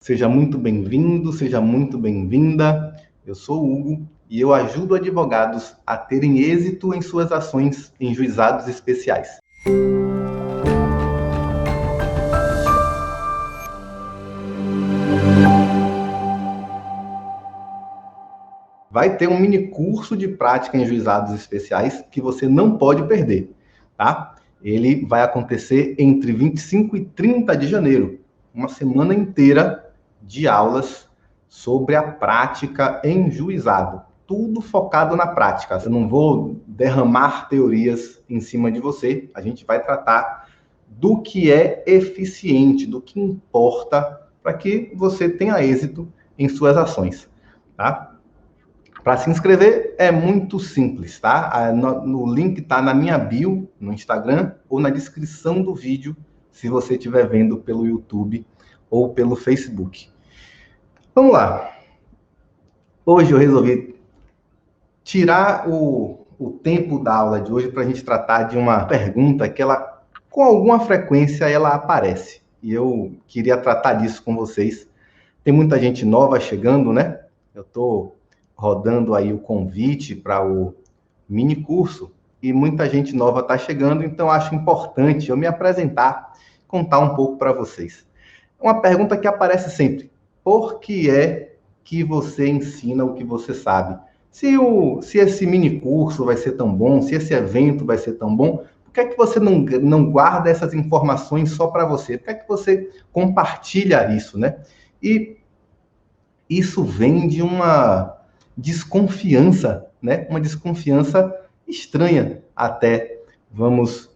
Seja muito bem-vindo, seja muito bem-vinda. Eu sou o Hugo e eu ajudo advogados a terem êxito em suas ações em juizados especiais. Vai ter um mini curso de prática em juizados especiais que você não pode perder, tá? Ele vai acontecer entre 25 e 30 de janeiro, uma semana inteira de aulas sobre a prática em juizado. Tudo focado na prática. Eu não vou derramar teorias em cima de você, a gente vai tratar do que é eficiente, do que importa para que você tenha êxito em suas ações, tá? Para se inscrever é muito simples, tá? No link está na minha bio, no Instagram, ou na descrição do vídeo, se você estiver vendo pelo YouTube ou pelo Facebook. Vamos lá. Hoje eu resolvi tirar o tempo da aula de hoje para a gente tratar de uma pergunta que ela, com alguma frequência, ela aparece. E eu queria tratar disso com vocês. Tem muita gente nova chegando, né? Eu estou rodando aí o convite para o mini curso e muita gente nova está chegando, então acho importante eu me apresentar, contar um pouco para vocês. Uma pergunta que aparece sempre: por que é que você ensina o que você sabe? Se esse mini curso vai ser tão bom, se esse evento vai ser tão bom, por que é que você não guarda essas informações só para você? Por que é que você compartilha isso, né? E isso vem de uma desconfiança, né? Uma desconfiança estranha até. Vamos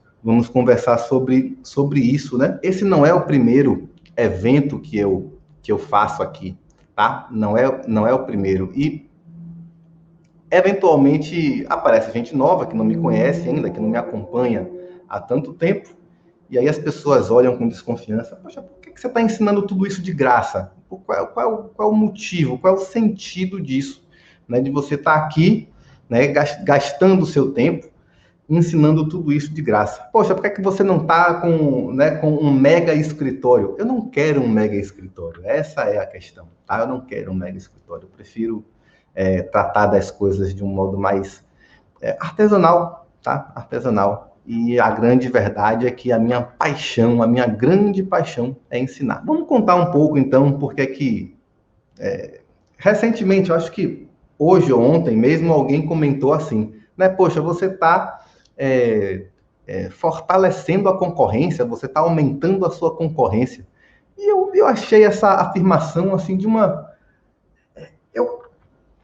conversar sobre isso, né? Esse não é o primeiro evento que eu faço aqui, tá? Não é o primeiro. E eventualmente aparece gente nova que não me conhece ainda, que não me acompanha há tanto tempo, e aí as pessoas olham com desconfiança: poxa, por que você está ensinando tudo isso de graça? Qual é o motivo, qual é o sentido disso? Né, de você estar aqui, né, gastando o seu tempo, ensinando tudo isso de graça. Poxa, por que você não está com um mega escritório? Eu não quero um mega escritório, essa é a questão. Tá? Eu não quero um mega escritório, eu prefiro tratar das coisas de um modo mais artesanal, tá? Artesanal. E a grande verdade é que a minha grande paixão é ensinar. Vamos contar um pouco, então, porque é que recentemente, eu acho que hoje ou ontem mesmo, alguém comentou assim, né? Poxa, você está fortalecendo a concorrência, você está aumentando a sua concorrência. E eu achei essa afirmação assim de uma... Eu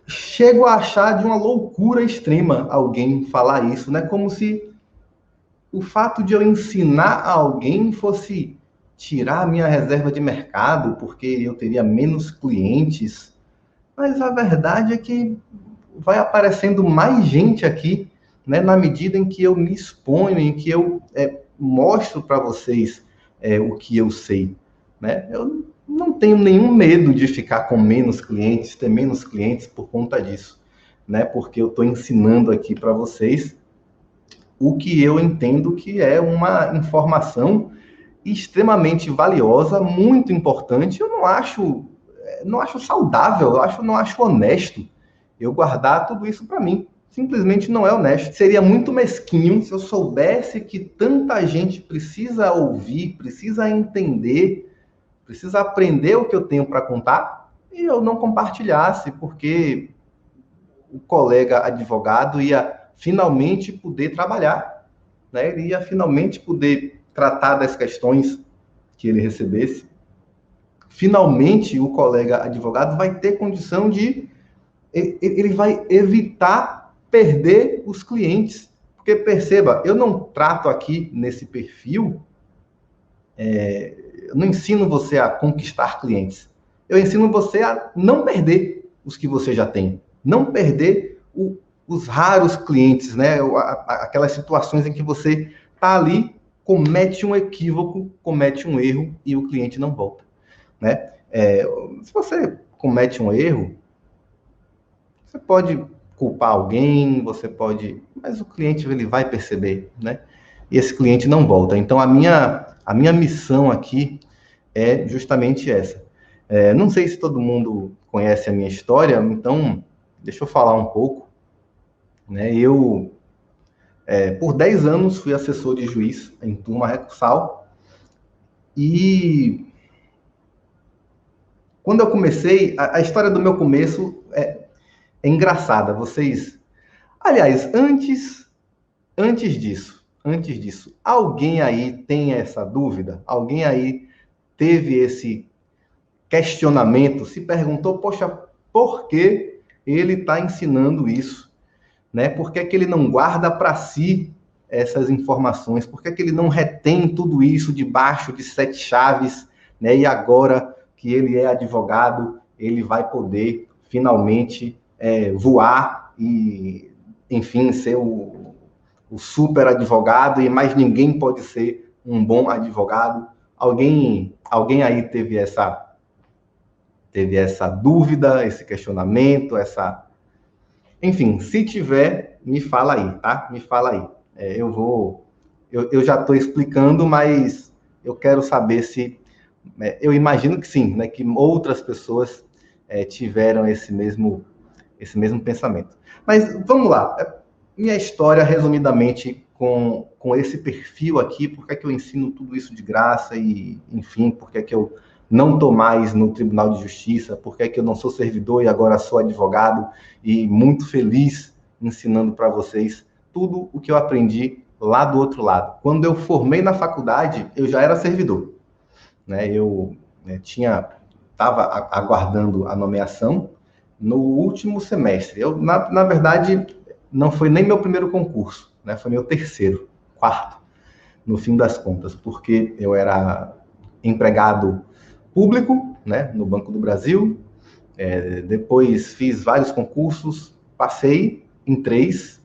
chego a achar de uma loucura extrema alguém falar isso, né? Como se o fato de eu ensinar a alguém fosse tirar a minha reserva de mercado, porque eu teria menos clientes. Mas a verdade é que vai aparecendo mais gente aqui, né? Na medida em que eu me exponho, em que eu mostro para vocês o que eu sei, né? Eu não tenho nenhum medo de ficar com menos clientes, ter menos clientes por conta disso, né? Porque eu estou ensinando aqui para vocês o que eu entendo que é uma informação extremamente valiosa, muito importante. Eu não acho saudável, não acho honesto eu guardar tudo isso para mim. Simplesmente não é honesto. Seria muito mesquinho se eu soubesse que tanta gente precisa ouvir, precisa entender, precisa aprender o que eu tenho para contar e eu não compartilhasse, porque o colega advogado ia finalmente poder trabalhar, né? Ele ia finalmente poder tratar das questões que ele recebesse. Finalmente, o colega advogado vai ter condição de... Ele vai evitar perder os clientes. Porque, perceba, eu não trato aqui nesse perfil, eu não ensino você a conquistar clientes. Eu ensino você a não perder os que você já tem. Não perder os raros clientes, né? Aquelas situações em que você está ali, comete um equívoco, comete um erro e o cliente não volta, né? Se você comete um erro, você pode culpar alguém, mas o cliente ele vai perceber, né? E esse cliente não volta. Então a minha missão aqui é justamente essa. Não sei se todo mundo conhece a minha história, então deixa eu falar um pouco. Né? Por 10 anos, fui assessor de juiz em turma recursal. E quando eu comecei, a história do meu começo é engraçada. Aliás, antes disso, alguém aí tem essa dúvida? Alguém aí teve esse questionamento? Se perguntou, poxa, por que ele está ensinando isso? Né? Por que é que ele não guarda para si essas informações? Por que é que ele não retém tudo isso debaixo de 7 chaves? Né? E agora que ele é advogado, ele vai poder finalmente voar e, enfim, ser o super advogado, e mais ninguém pode ser um bom advogado. Alguém aí teve essa dúvida, esse questionamento, enfim, se tiver, me fala aí, tá? Me fala aí. Eu já estou explicando, mas eu quero saber se, eu imagino que sim, né? Que outras pessoas tiveram esse mesmo pensamento. Mas vamos lá. Minha história, resumidamente, com esse perfil aqui, por que é que eu ensino tudo isso de graça e, enfim, por que é que eu não estou mais no Tribunal de Justiça, por que é que eu não sou servidor e agora sou advogado, e muito feliz ensinando para vocês tudo o que eu aprendi lá do outro lado. Quando eu formei na faculdade, eu já era servidor. Né? Eu estava aguardando a nomeação no último semestre. Na verdade, não foi nem meu primeiro concurso, né? Foi meu terceiro, quarto, no fim das contas, porque eu era empregado público, né, no Banco do Brasil. Depois fiz vários concursos, passei em 3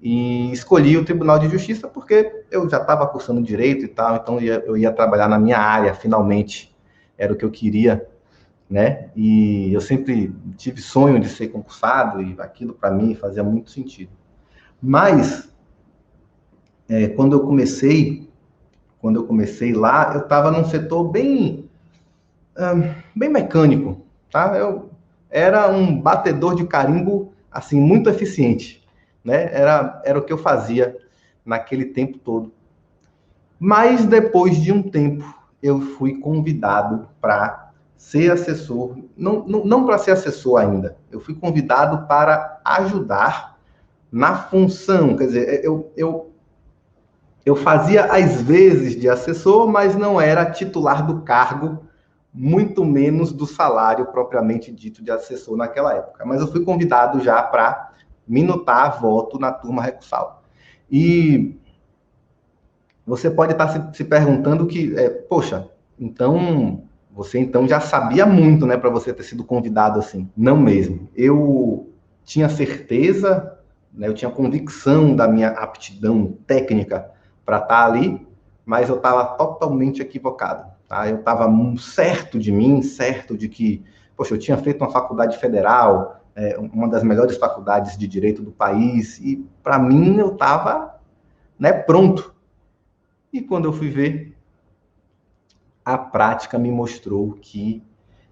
e escolhi o Tribunal de Justiça porque eu já estava cursando direito e tal, então eu ia trabalhar na minha área, finalmente, era o que eu queria, né? E eu sempre tive sonho de ser concursado e aquilo para mim fazia muito sentido. Mas quando eu comecei lá, eu estava num setor bem mecânico, tá? Eu era um batedor de carimbo assim muito eficiente, né? Era o que eu fazia naquele tempo todo. Mas depois de um tempo eu fui convidado para ser assessor, não para ser assessor ainda, eu fui convidado para ajudar na função, quer dizer, eu fazia às vezes de assessor, mas não era titular do cargo, muito menos do salário propriamente dito de assessor naquela época. Mas eu fui convidado já para minutar voto na turma recursal. E você pode estar se perguntando que, poxa, então você então já sabia muito, né, para você ter sido convidado assim. Não mesmo. Eu tinha certeza, né, eu tinha convicção da minha aptidão técnica para estar ali, mas eu estava totalmente equivocado. Tá? Eu estava certo de mim, certo de que, poxa, eu tinha feito uma faculdade federal, uma das melhores faculdades de direito do país, e para mim eu estava, né, pronto. E quando eu fui ver, a prática me mostrou que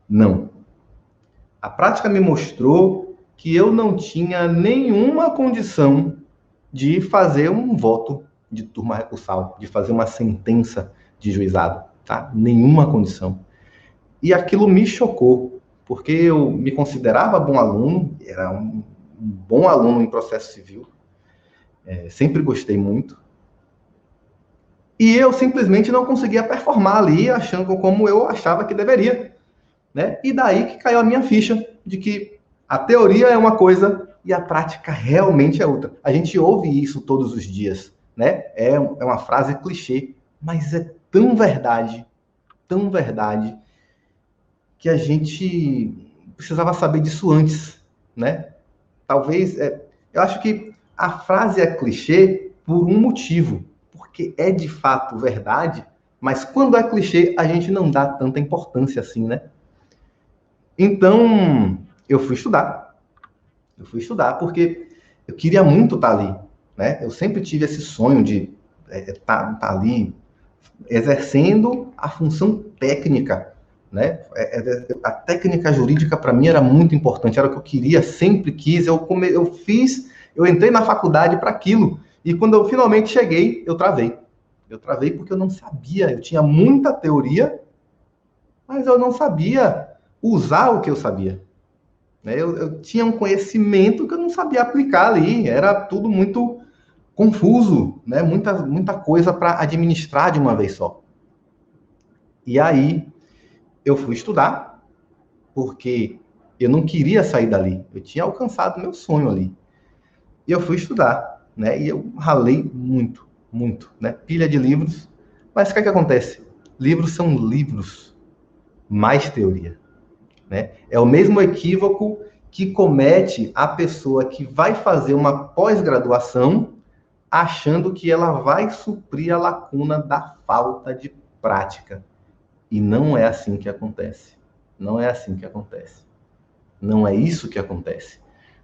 não. A prática me mostrou que eu não tinha nenhuma condição de fazer um voto de turma recursal, de fazer uma sentença de juizado, tá? Nenhuma condição. E aquilo me chocou, porque eu me considerava bom aluno, era um bom aluno em processo civil, sempre gostei muito, e eu simplesmente não conseguia performar ali, achando como eu achava que deveria, né? E daí que caiu a minha ficha de que a teoria é uma coisa e a prática realmente é outra. A gente ouve isso todos os dias, né? É uma frase clichê, mas é tão verdade, que a gente precisava saber disso antes, né? Talvez, eu acho que a frase é clichê por um motivo, porque é de fato verdade, mas quando é clichê, a gente não dá tanta importância assim, né? Então, eu fui estudar. Porque eu queria muito estar ali, né? Eu sempre tive esse sonho de estar ali exercendo a função técnica, né? A técnica jurídica, para mim, era muito importante, era o que eu queria, sempre quis. Eu entrei na faculdade para aquilo. E quando eu finalmente cheguei, eu travei. Eu travei porque eu não sabia. Eu tinha muita teoria, mas eu não sabia usar o que eu sabia. Né? Eu tinha um conhecimento que eu não sabia aplicar ali. Era tudo muito confuso, né? Muita coisa para administrar de uma vez só. E aí eu fui estudar, porque eu não queria sair dali. Eu tinha alcançado meu sonho ali. E eu fui estudar, né? E eu ralei muito, muito, né? Pilha de livros. Mas o que é que acontece? Livros são livros, mais teoria, né? É o mesmo equívoco que comete a pessoa que vai fazer uma pós-graduação achando que ela vai suprir a lacuna da falta de prática. E não é assim que acontece. Não é assim que acontece. Não é isso que acontece,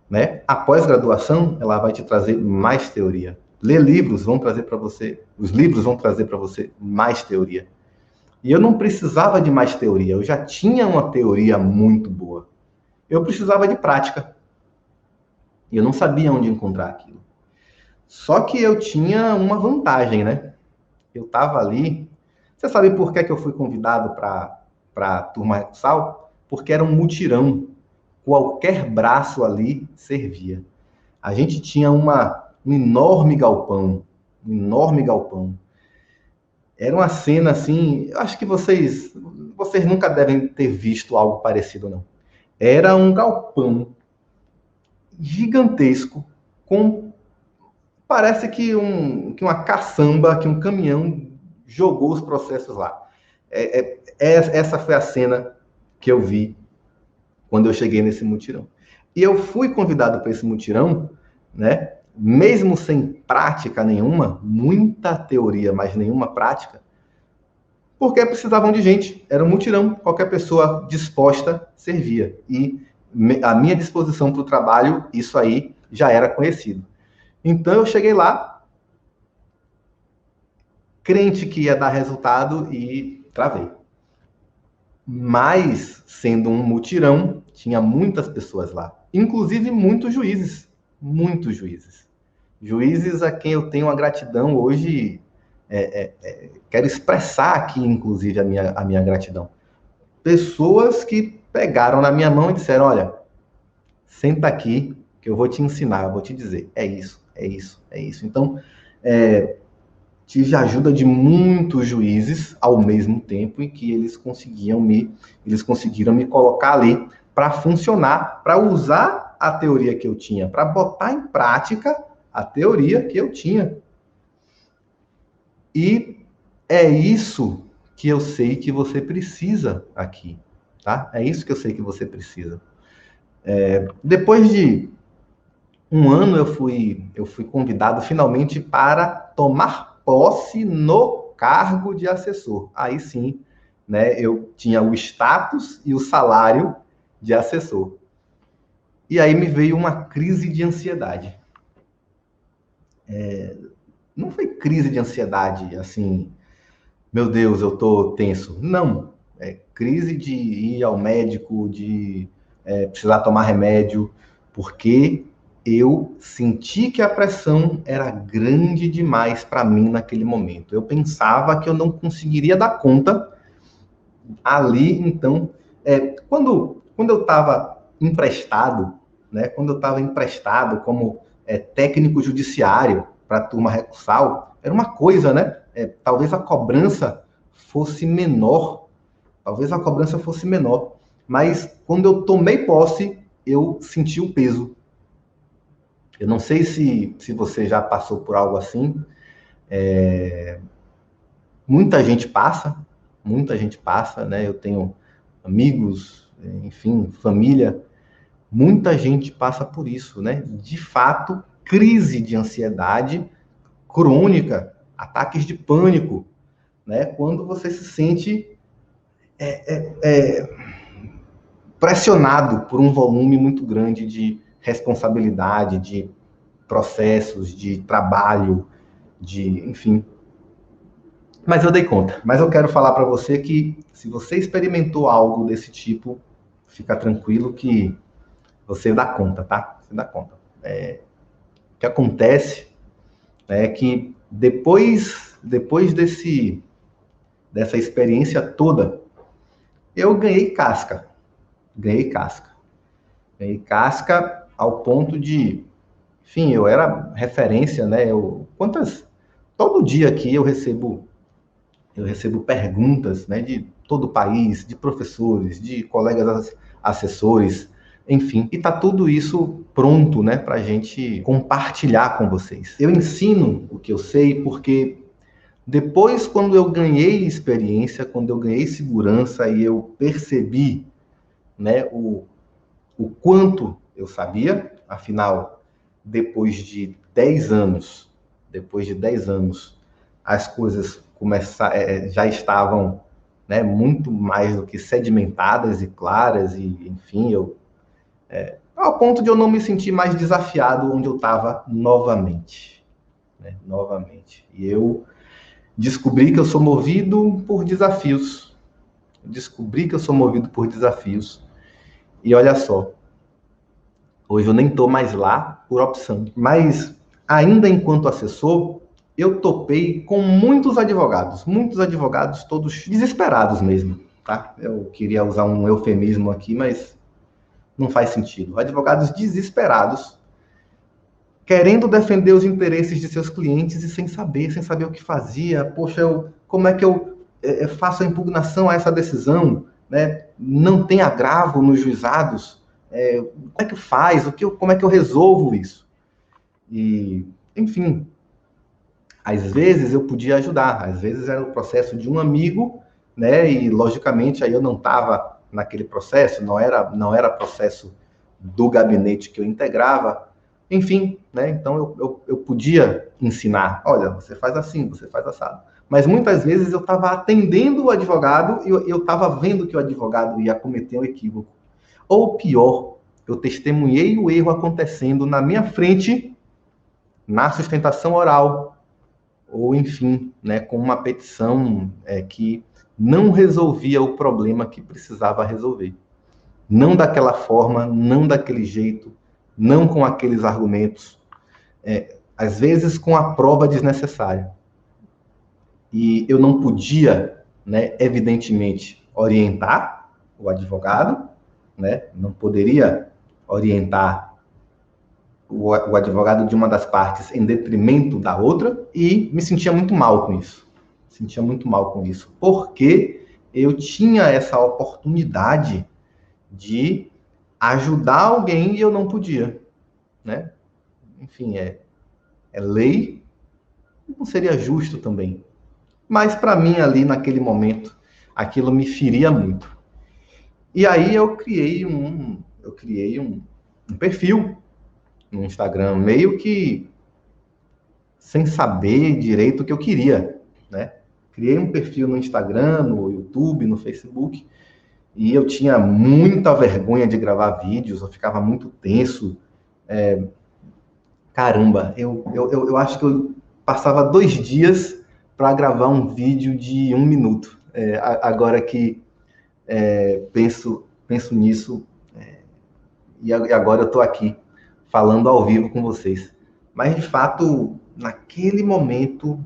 né? A pós-graduação, ela vai te trazer mais teoria. Ler livros vão trazer para você, os livros vão trazer para você mais teoria. E eu não precisava de mais teoria, eu já tinha uma teoria muito boa. Eu precisava de prática. E eu não sabia onde encontrar aquilo. Só que eu tinha uma vantagem, né? Eu estava ali. Você sabe por que eu fui convidado para a turma Recursal? Porque era um mutirão. Qualquer braço ali servia. A gente tinha um enorme galpão, um enorme galpão. Era uma cena assim, acho que vocês nunca devem ter visto algo parecido, não. Era um galpão gigantesco, com parece que uma caçamba, que um caminhão jogou os processos lá. Essa foi a cena que eu vi quando eu cheguei nesse mutirão. E eu fui convidado para esse mutirão, né? Mesmo sem prática nenhuma, muita teoria, mas nenhuma prática, porque precisavam de gente. Era um mutirão, qualquer pessoa disposta servia. E a minha disposição para o trabalho, isso aí já era conhecido. Então eu cheguei lá, crente que ia dar resultado e travei. Mas, sendo um mutirão, tinha muitas pessoas lá, inclusive muitos juízes, muitos juízes. Juízes a quem eu tenho uma gratidão hoje, quero expressar aqui, inclusive, a minha gratidão. Pessoas que pegaram na minha mão e disseram, olha, senta aqui que eu vou te ensinar, eu vou te dizer, é isso, é isso, é isso. Então, tive a ajuda de muitos juízes ao mesmo tempo em que eles conseguiram me colocar ali para funcionar, para usar a teoria que eu tinha, para botar em prática a teoria que eu tinha. E é isso que eu sei que você precisa aqui, tá? É isso que eu sei que você precisa. Depois de um ano eu fui convidado finalmente para tomar posse no cargo de assessor. Aí sim, né, eu tinha o status e o salário de assessor. E aí me veio uma crise de ansiedade. Não foi crise de ansiedade, assim, meu Deus, eu tô tenso. Não, é crise de ir ao médico, de precisar tomar remédio, porque eu senti que a pressão era grande demais para mim naquele momento. Eu pensava que eu não conseguiria dar conta ali, então, quando eu estava emprestado, né, quando eu estava emprestado como técnico judiciário para a turma recursal, era uma coisa, né? Talvez a cobrança fosse menor, mas quando eu tomei posse, eu senti o peso. Eu não sei se você já passou por algo assim. Muita gente passa, né? Eu tenho amigos, enfim, família. Muita gente passa por isso, né? De fato, crise de ansiedade crônica, ataques de pânico, né? Quando você se sente pressionado por um volume muito grande de responsabilidade, de processos, de trabalho, enfim. Mas eu dei conta. Mas eu quero falar para você que se você experimentou algo desse tipo, fica tranquilo que você dá conta, tá? Você dá conta. O que acontece é que depois dessa experiência toda, eu ganhei casca. Ganhei casca. Ganhei casca ao ponto de, enfim, eu era referência, né? Todo dia aqui eu recebo perguntas, né, de todo o país, de professores, de colegas assessores, enfim, e está tudo isso pronto, né, para a gente compartilhar com vocês. Eu ensino o que eu sei porque depois, quando eu ganhei experiência, quando eu ganhei segurança e eu percebi, né, o quanto eu sabia, afinal, depois de 10 anos, as coisas já estavam, né, muito mais do que sedimentadas e claras, e enfim, ao ponto de eu não me sentir mais desafiado onde eu estava novamente, né, novamente. E eu descobri que eu sou movido por desafios. Descobri que eu sou movido por desafios. E olha só, hoje eu nem estou mais lá por opção. Mas, ainda enquanto assessor, eu topei com muitos advogados, todos desesperados mesmo, tá? Eu queria usar um eufemismo aqui, mas não faz sentido. Advogados desesperados, querendo defender os interesses de seus clientes e sem saber o que fazia. Poxa, como é que eu faço a impugnação a essa decisão? Né? Não tem agravo nos juizados? Como é que faz? Como é que eu resolvo isso? E, enfim, às vezes eu podia ajudar, às vezes era o processo de um amigo, né? E logicamente aí eu não estava naquele processo, não era processo do gabinete que eu integrava, enfim, né? Então eu podia ensinar, olha, você faz assim, você faz assado. Mas muitas vezes eu estava atendendo o advogado e eu estava vendo que o advogado ia cometer um equívoco. Ou pior, eu testemunhei o erro acontecendo na minha frente, na sustentação oral, ou enfim, né, com uma petição que não resolvia o problema que precisava resolver. Não daquela forma, não daquele jeito, não com aqueles argumentos, às vezes com a prova desnecessária. E eu não podia, né, evidentemente, orientar o advogado, né, não poderia orientar o advogado de uma das partes em detrimento da outra, e me sentia muito mal com isso. Sentia muito mal com isso, porque eu tinha essa oportunidade de ajudar alguém e eu não podia, né? Enfim, é lei, não seria justo também. Mas para mim ali naquele momento, aquilo me feria muito. E aí eu criei um perfil no Instagram, meio que sem saber direito o que eu queria, né? Criei um perfil no Instagram, no YouTube, no Facebook, e eu tinha muita vergonha de gravar vídeos, eu ficava muito tenso. Caramba, eu acho que eu passava 2 dias para gravar um vídeo de 1 minuto. Agora que penso nisso, e agora eu estou aqui falando ao vivo com vocês. Mas, de fato, naquele momento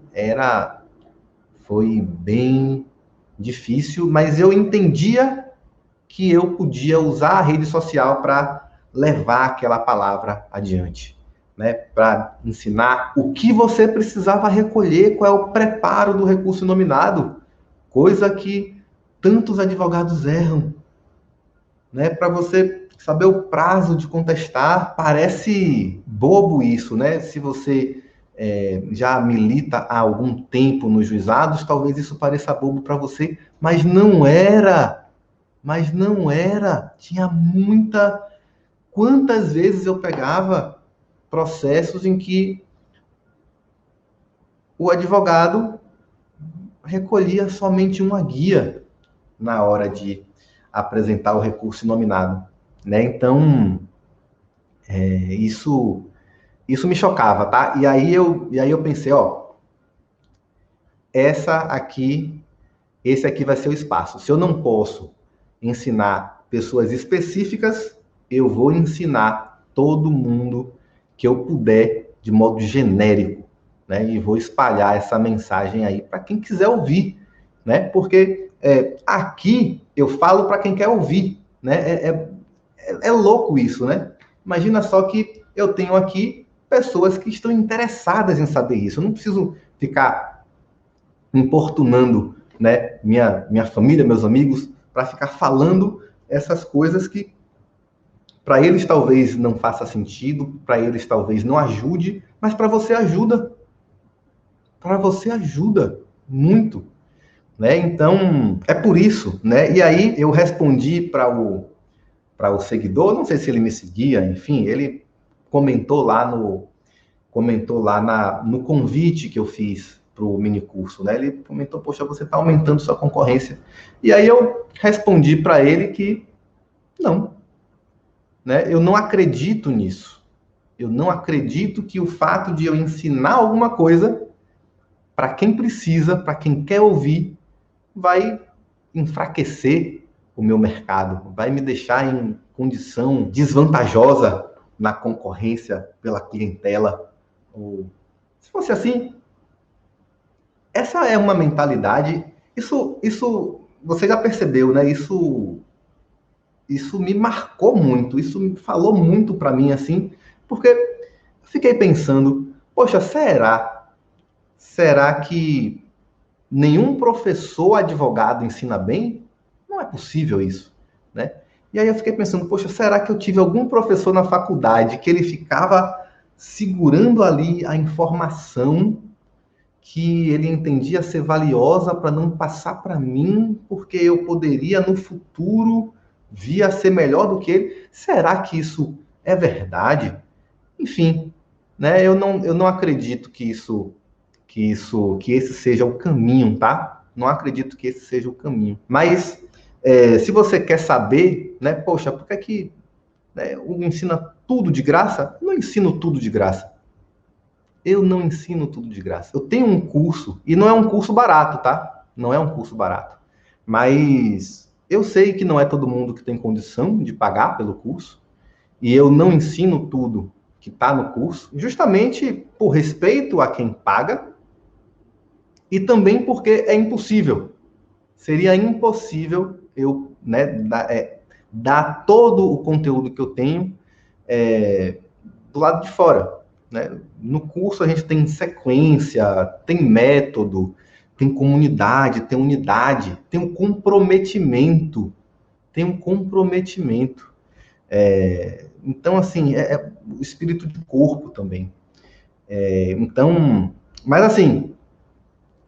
foi bem difícil, mas eu entendia que eu podia usar a rede social para levar aquela palavra adiante, né? Para ensinar o que você precisava recolher, qual é o preparo do recurso nominado, coisa que tantos advogados erram, né? Para você saber o prazo de contestar, parece bobo isso, né? Se você já milita há algum tempo nos juizados, talvez isso pareça bobo para você, mas não era. Mas não era. Tinha muita. Quantas vezes eu pegava processos em que o advogado recolhia somente uma guia na hora de apresentar o recurso nominado, né? Então, isso me chocava, tá? E aí eu pensei, ó, esse aqui vai ser o espaço. Se eu não posso ensinar pessoas específicas, eu vou ensinar todo mundo que eu puder, de modo genérico, né? E vou espalhar essa mensagem aí para quem quiser ouvir, né? Porque aqui eu falo para quem quer ouvir, né? É louco isso, né? Imagina só que eu tenho aqui pessoas que estão interessadas em saber isso. Eu não preciso ficar importunando, né, minha família, meus amigos, para ficar falando essas coisas que para eles talvez não faça sentido, para eles talvez não ajude, mas para você ajuda. Para você ajuda muito, né? Então, é por isso, né? E aí eu respondi para o seguidor, não sei se ele me seguia, enfim, ele comentou lá no convite que eu fiz para o mini curso, né? Ele comentou, poxa, você está aumentando sua concorrência. E aí eu respondi para ele que não, né? Eu não acredito nisso. Eu não acredito que o fato de eu ensinar alguma coisa para quem precisa, para quem quer ouvir, vai enfraquecer o meu mercado, vai me deixar em condição desvantajosa na concorrência pela clientela. Se fosse assim, essa é uma mentalidade. Isso você já percebeu, né? Isso me marcou muito. Isso me falou muito para mim assim, porque eu fiquei pensando, poxa, será que nenhum professor advogado ensina bem? Não é possível isso, né? E aí eu fiquei pensando, poxa, será que eu tive algum professor na faculdade que ele ficava segurando ali a informação que ele entendia ser valiosa para não passar para mim, porque eu poderia no futuro vir a ser melhor do que ele? Será que isso é verdade? Enfim, né? Eu não acredito que esse seja o caminho, tá? Não acredito que esse seja o caminho. Mas se você quer saber, né? Poxa, por que né, o ensina tudo de graça? Eu não ensino tudo de graça. Eu não ensino tudo de graça. Eu tenho um curso, e não é um curso barato, tá? Não é um curso barato. Mas eu sei que não é todo mundo que tem condição de pagar pelo curso, e eu não ensino tudo que está no curso, justamente por respeito a quem paga, e também porque é impossível. Seria impossível eu, né, dar todo o conteúdo que eu tenho do lado de fora, né? No curso a gente tem sequência, tem método, tem comunidade, tem unidade, tem um comprometimento. Tem um comprometimento. Então, assim, é o espírito de corpo também. Então, mas assim,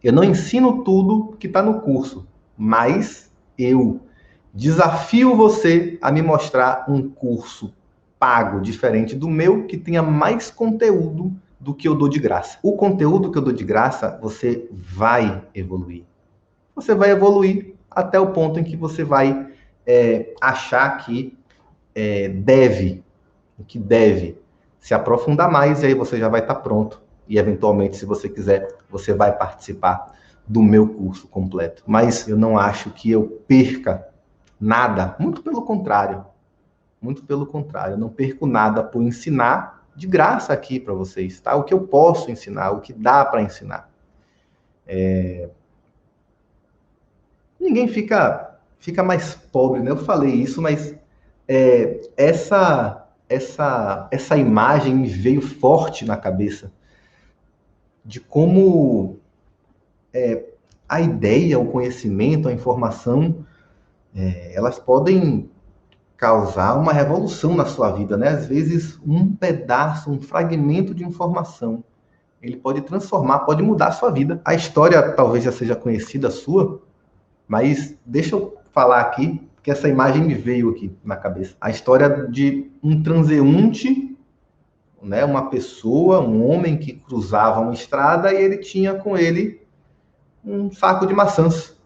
eu não ensino tudo que está no curso, mas eu desafio você a me mostrar um curso pago diferente do meu, que tenha mais conteúdo do que eu dou de graça. O conteúdo que eu dou de graça, você vai evoluir. Você vai evoluir até o ponto em que você vai achar que deve se aprofundar mais, e aí você já vai estar pronto. E, eventualmente, se você quiser, você vai participar do meu curso completo. Mas eu não acho que eu perca nada. Muito pelo contrário. Muito pelo contrário. Eu não perco nada por ensinar de graça aqui para vocês, tá? O que eu posso ensinar, o que dá para ensinar. Ninguém fica mais pobre, né? Eu falei isso, mas essa imagem me veio forte na cabeça de como a ideia, o conhecimento, a informação, elas podem causar uma revolução na sua vida, né? Às vezes, um pedaço, um fragmento de informação, ele pode transformar, pode mudar a sua vida. A história talvez já seja conhecida sua, mas deixa eu falar aqui, que essa imagem me veio aqui na cabeça. A história de um transeunte, né? Uma pessoa, um homem que cruzava uma estrada e ele tinha com ele um saco de maçãs.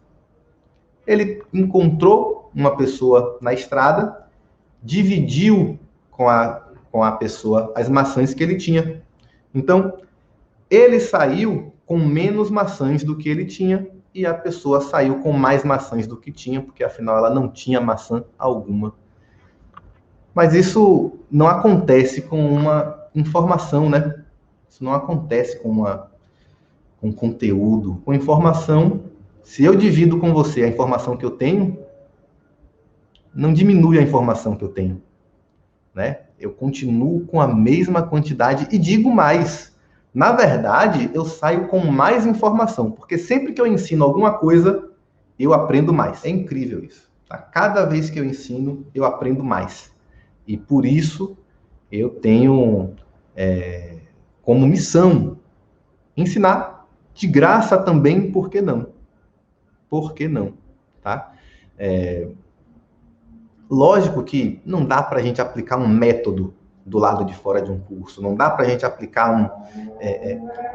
Ele encontrou uma pessoa na estrada, dividiu com a pessoa as maçãs que ele tinha. Então, ele saiu com menos maçãs do que ele tinha, e a pessoa saiu com mais maçãs do que tinha, porque afinal ela não tinha maçã alguma. Mas isso não acontece com uma informação, né? Isso não acontece com conteúdo. Com informação, se eu divido com você a informação que eu tenho, não diminui a informação que eu tenho, né? Eu continuo com a mesma quantidade e digo mais. Na verdade, eu saio com mais informação, porque sempre que eu ensino alguma coisa, eu aprendo mais. É incrível isso, tá? Cada vez que eu ensino, eu aprendo mais. E por isso, eu tenho como missão ensinar de graça também, por que não? Por que não? Tá? Lógico que não dá para a gente aplicar um método do lado de fora de um curso, não dá para a gente aplicar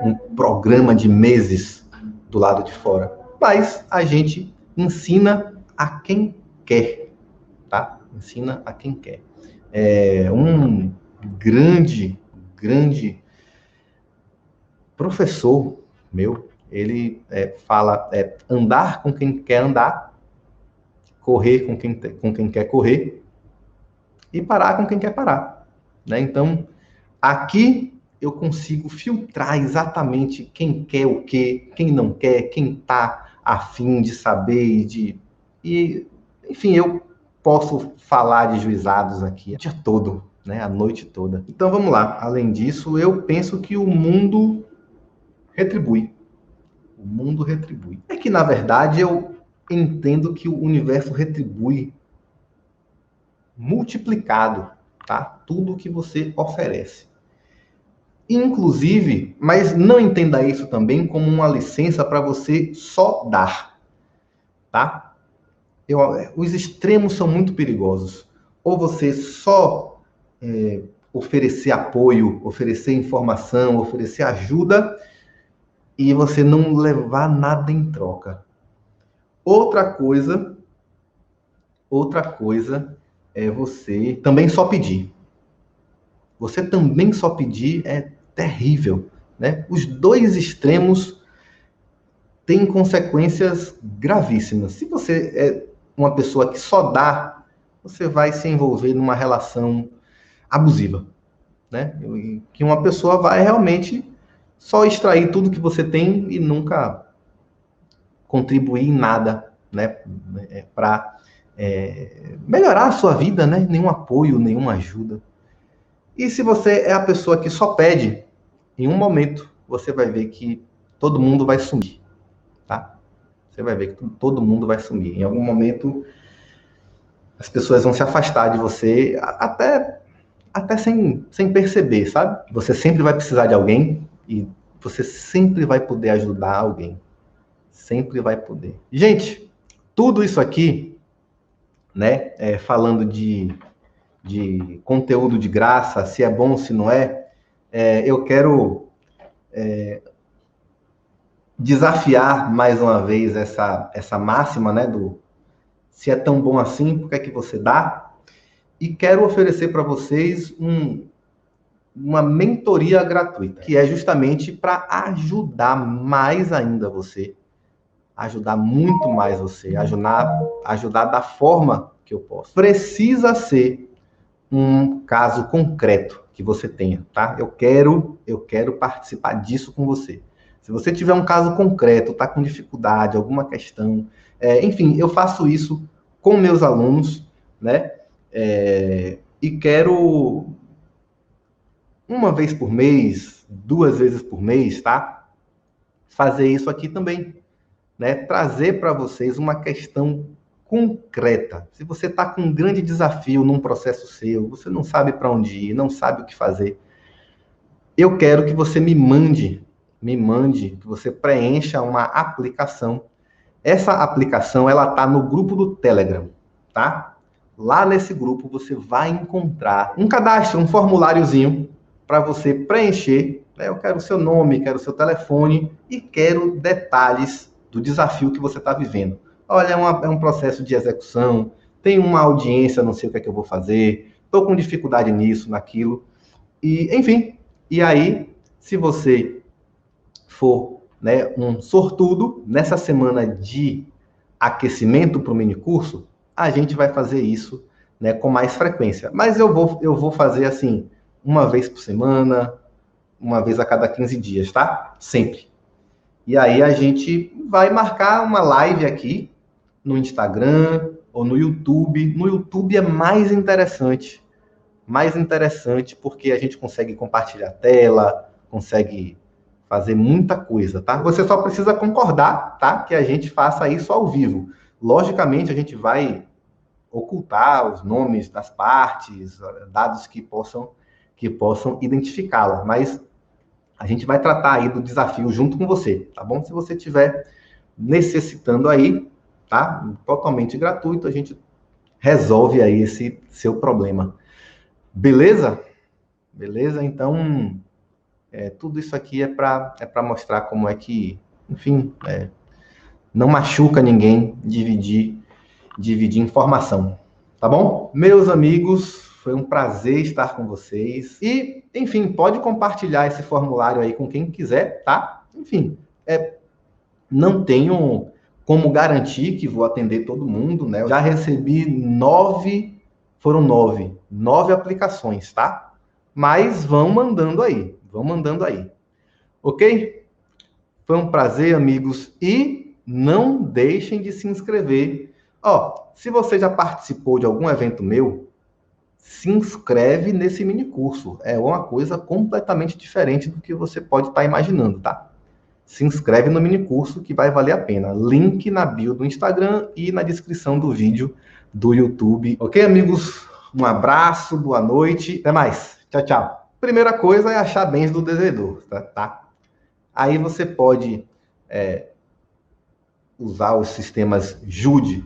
um programa de meses do lado de fora, mas a gente ensina a quem quer, tá? Ensina a quem quer. Um grande professor meu, ele fala andar com quem quer andar, correr com quem quer correr e parar com quem quer parar, né? Então, aqui eu consigo filtrar exatamente quem quer o quê, quem não quer, quem está afim de saber enfim, eu posso falar de juizados aqui o dia todo, né? A noite toda. Então, vamos lá. Além disso, eu penso que o mundo retribui. O mundo retribui. É que, na verdade, eu entendo que o universo retribui multiplicado, tá? Tudo que você oferece. Inclusive, mas não entenda isso também como uma licença para você só dar, tá? Os extremos são muito perigosos. Ou você só oferecer apoio, oferecer informação, oferecer ajuda e você não levar nada em troca. Outra coisa é você também só pedir. Você também só pedir é terrível, né? Os dois extremos têm consequências gravíssimas. Se você é uma pessoa que só dá, você vai se envolver numa relação abusiva, né? Que uma pessoa vai realmente só extrair tudo que você tem e nunca contribuir em nada, né? Para melhorar a sua vida, né? Nenhum apoio, nenhuma ajuda. E se você é a pessoa que só pede, em um momento você vai ver que todo mundo vai sumir, tá? Você vai ver que todo mundo vai sumir. Em algum momento as pessoas vão se afastar de você, até sem perceber, sabe? Você sempre vai precisar de alguém e você sempre vai poder ajudar alguém. Sempre vai poder. Gente, tudo isso aqui, né? Falando de conteúdo de graça, se é bom, se não é, eu quero desafiar mais uma vez essa máxima, né, do se é tão bom assim, por que é que você dá? E quero oferecer para vocês uma mentoria gratuita, que é justamente para ajudar mais ainda você, ajudar muito mais você, ajudar da forma que eu posso. Precisa ser um caso concreto que você tenha, tá? Eu quero participar disso com você. Se você tiver um caso concreto, tá com dificuldade, alguma questão, enfim, eu faço isso com meus alunos, né? E quero uma vez por mês, 2 vezes por mês, tá? Fazer isso aqui também, né? Trazer para vocês uma questão concreta. Se você está com um grande desafio num processo seu, você não sabe para onde ir, não sabe o que fazer, eu quero que você me mande, que você preencha uma aplicação. Essa aplicação, ela está no grupo do Telegram, tá? Lá nesse grupo você vai encontrar um cadastro, um formuláriozinho para você preencher. Eu quero o seu nome, quero o seu telefone e quero detalhes do desafio que você está vivendo. Olha, é um processo de execução, tem uma audiência, não sei o que é que eu vou fazer, estou com dificuldade nisso, naquilo. E, enfim, e aí, se você for né, um sortudo, nessa semana de aquecimento para o minicurso, a gente vai fazer isso, né, com mais frequência. Mas eu vou fazer assim, uma vez por semana, uma vez a cada 15 dias, tá? Sempre. E aí a gente vai marcar uma live aqui no Instagram ou no YouTube. No YouTube é mais interessante porque a gente consegue compartilhar a tela, consegue fazer muita coisa, tá? Você só precisa concordar, tá? Que a gente faça isso ao vivo. Logicamente, a gente vai ocultar os nomes das partes, dados que possam identificá-la, mas a gente vai tratar aí do desafio junto com você, tá bom? Se você estiver necessitando aí, tá? Totalmente gratuito, a gente resolve aí esse seu problema. Beleza? Beleza? Então, tudo isso aqui é para mostrar como é que, enfim, não machuca ninguém dividir informação. Tá bom? Meus amigos, foi um prazer estar com vocês. E, enfim, pode compartilhar esse formulário aí com quem quiser, tá? Enfim, não tenho como garantir que vou atender todo mundo, né? Eu já recebi foram nove aplicações, tá? Mas vão mandando aí. Ok? Foi um prazer, amigos. E não deixem de se inscrever. Se você já participou de algum evento meu, se inscreve nesse mini curso. É uma coisa completamente diferente do que você pode estar imaginando, tá? Se inscreve no mini curso que vai valer a pena. Link na bio do Instagram e na descrição do vídeo do YouTube. Ok, amigos? Um abraço, boa noite. Até mais. Tchau, tchau. Primeira coisa é achar bens do devedor, tá? Aí você pode usar os sistemas JUDE.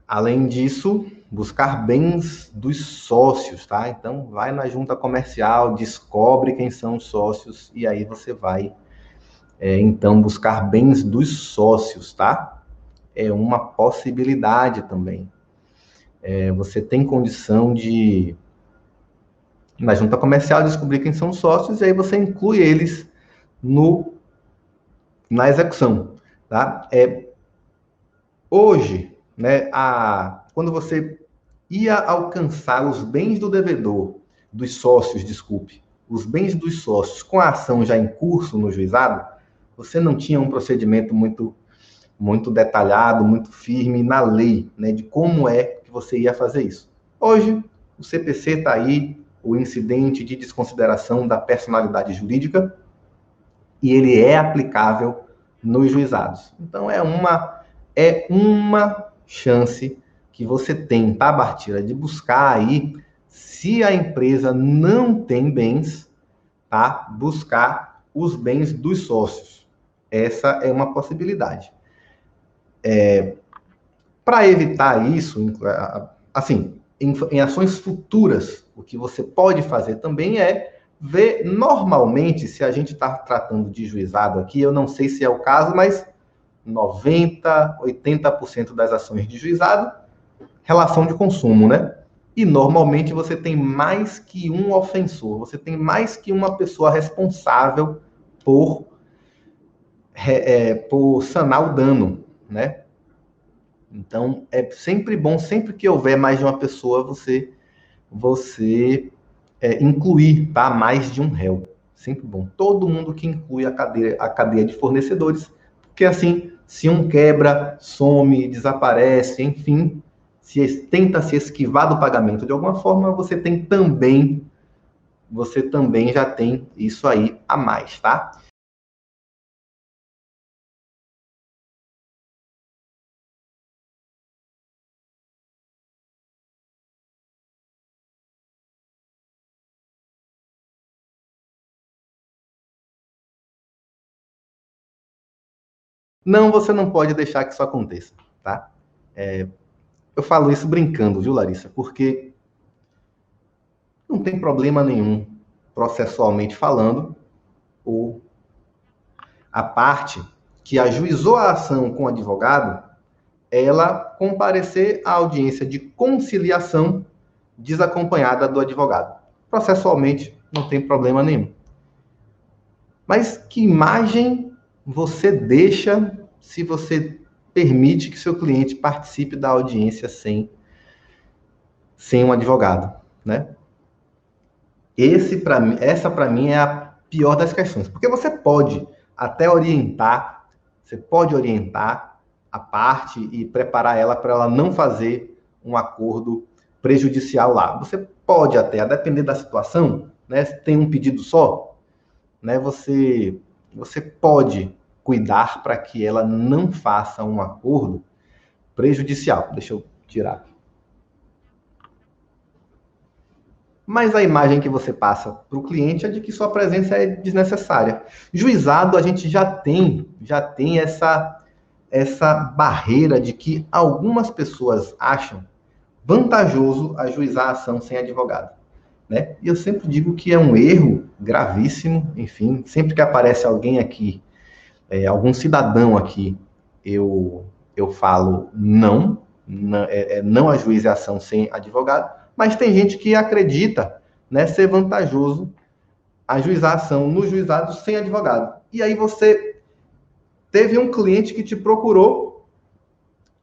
Além disso, buscar bens dos sócios, tá? Então, vai na junta comercial, descobre quem são os sócios e aí você vai, então, buscar bens dos sócios, tá? É uma possibilidade também. Você tem condição de, na junta comercial, descobrir quem são os sócios e aí você inclui eles na execução, tá? Hoje, né, quando você ia alcançar os bens do devedor, dos sócios, desculpe, os bens dos sócios com a ação já em curso no juizado, você não tinha um procedimento muito detalhado, muito firme na lei, né, de como é que você ia fazer isso. Hoje, o CPC está aí, o incidente de desconsideração da personalidade jurídica, e ele é aplicável nos juizados. Então, é uma chance que você tem, tá, Bartira, de buscar aí, se a empresa não tem bens, tá, buscar os bens dos sócios. Essa é uma possibilidade. Para evitar isso, assim, em ações futuras, o que você pode fazer também é ver, normalmente, se a gente está tratando de juizado aqui, eu não sei se é o caso, mas 90%, 80% das ações de juizado, relação de consumo, né? E normalmente você tem mais que um ofensor, você tem mais que uma pessoa responsável por sanar o dano, né? Então, é sempre bom, sempre que houver mais de uma pessoa, você incluir, tá? Mais de um réu. Sempre bom. Todo mundo que inclui a cadeia de fornecedores, porque assim, se um quebra, some, desaparece, enfim, tenta se esquivar do pagamento de alguma forma, você também já tem isso aí a mais, tá? Não, você não pode deixar que isso aconteça, tá? Eu falo isso brincando, viu, Larissa? Porque não tem problema nenhum, processualmente falando, ou a parte que ajuizou a ação com o advogado, ela comparecer à audiência de conciliação desacompanhada do advogado. Processualmente, não tem problema nenhum. Mas que imagem você deixa se você permite que seu cliente participe da audiência sem um advogado, né? Essa para mim é a pior das questões, porque você pode até orientar, você pode orientar a parte e preparar ela para ela não fazer um acordo prejudicial lá. Você pode até, a depender da situação, né? Se tem um pedido só, né? Você pode cuidar para que ela não faça um acordo prejudicial. Deixa eu tirar aqui. Mas a imagem que você passa para o cliente é de que sua presença é desnecessária. Juizado, a gente já tem essa barreira de que algumas pessoas acham vantajoso ajuizar a ação sem advogado, né? E eu sempre digo que é um erro gravíssimo, enfim, sempre que aparece alguém aqui, algum cidadão aqui, eu falo não ajuize a ação sem advogado, mas tem gente que acredita, né, ser vantajoso ajuizar a ação no juizado sem advogado. E aí você teve um cliente que te procurou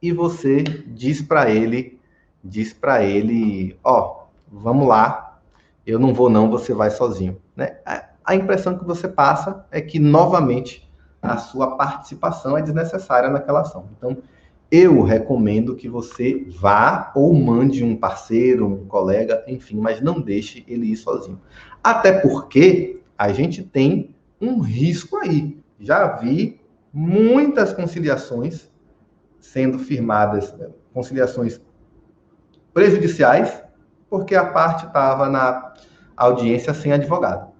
e você diz para ele, ó, vamos lá, eu não vou não, você vai sozinho, né? A impressão que você passa é que, novamente, a sua participação é desnecessária naquela ação. Então, eu recomendo que você vá ou mande um parceiro, um colega, enfim, mas não deixe ele ir sozinho. Até porque a gente tem um risco aí. Já vi muitas conciliações sendo firmadas, conciliações prejudiciais, porque a parte estava na audiência sem advogado.